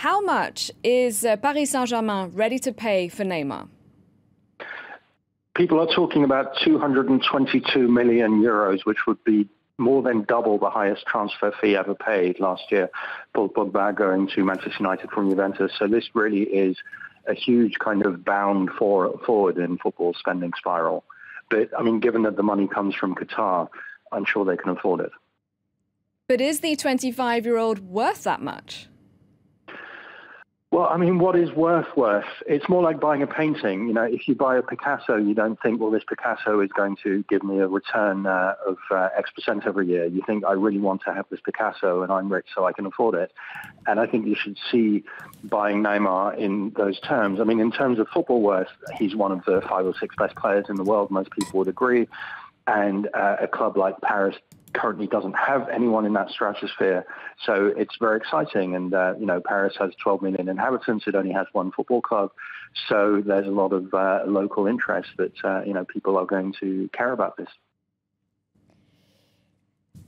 How much is Paris Saint-Germain ready to pay for Neymar? People are talking about 222 million euros, which would be more than double the highest transfer fee ever paid last year. Paul Pogba going to Manchester United from Juventus. So this really is a huge kind of bound forward in football spending spiral. But, I mean, given that the money comes from Qatar, I'm sure they can afford it. But is the 25-year-old worth that much? Well, I mean, what is worth? It's more like buying a painting. You know, if you buy a Picasso, you don't think, well, this Picasso is going to give me a return of X% every year. You think, I really want to have this Picasso and I'm rich so I can afford it. And I think you should see buying Neymar in those terms. I mean, in terms of football worth, he's one of the 5 or 6 best players in the world, most people would agree. And a club like Paris currently doesn't have anyone in that stratosphere. So it's very exciting. And, you know, Paris has 12 million inhabitants. It only has one football club. So there's a lot of local interest that, you know, people are going to care about this.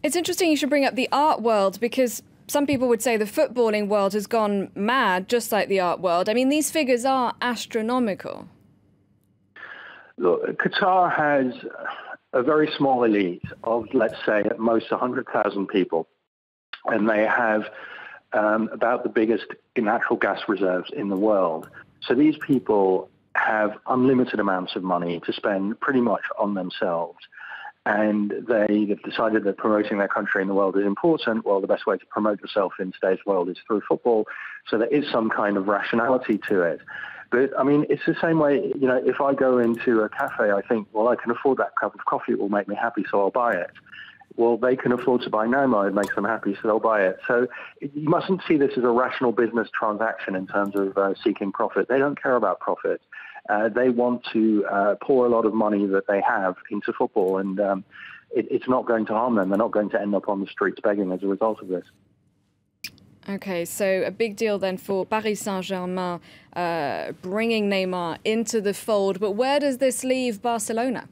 It's interesting you should bring up the art world, because some people would say the footballing world has gone mad, just like the art world. I mean, these figures are astronomical. Look, Qatar has a very small elite of, let's say, at most 100,000 people. And they have about the biggest natural gas reserves in the world. So these people have unlimited amounts of money to spend pretty much on themselves. And they have decided that promoting their country in the world is important. Well, the best way to promote yourself in today's world is through football. So there is some kind of rationality to it. But, I mean, it's the same way, you know, if I go into a cafe, I think, well, I can afford that cup of coffee. It will make me happy, so I'll buy it. Well, they can afford to buy Neymar. It makes them happy, so they'll buy it. So you mustn't see this as a rational business transaction in terms of seeking profit. They don't care about profit. They want to pour a lot of money that they have into football, and it's not going to harm them. They're not going to end up on the streets begging as a result of this. Okay, so a big deal then for Paris Saint-Germain bringing Neymar into the fold. But where does this leave Barcelona?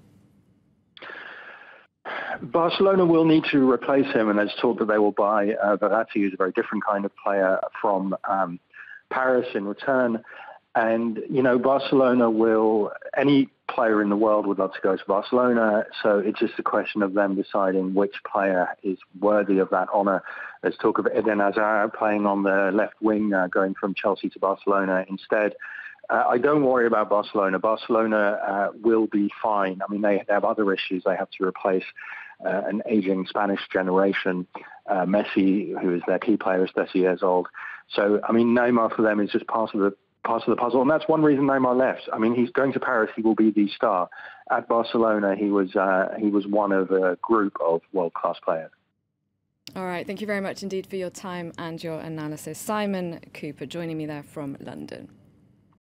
Barcelona will need to replace him, and there's talk that they will buy Verratti, who's a very different kind of player, from Paris in return. And, you know, Barcelona will, any player in the world would love to go to Barcelona. So it's just a question of them deciding which player is worthy of that honour. There's talk of Eden Hazard playing on the left wing, going from Chelsea to Barcelona instead. I don't worry about Barcelona. Barcelona will be fine. I mean, they have other issues. They have to replace an aging Spanish generation. Messi, who is their key player, is 30 years old. So, I mean, Neymar for them is just part of the puzzle, and that's one reason Neymar left. I mean, he's going to Paris. He will be the star. At Barcelona, he was one of a group of world-class players. All right. Thank you very much indeed for your time and your analysis. Simon Cooper joining me there from London.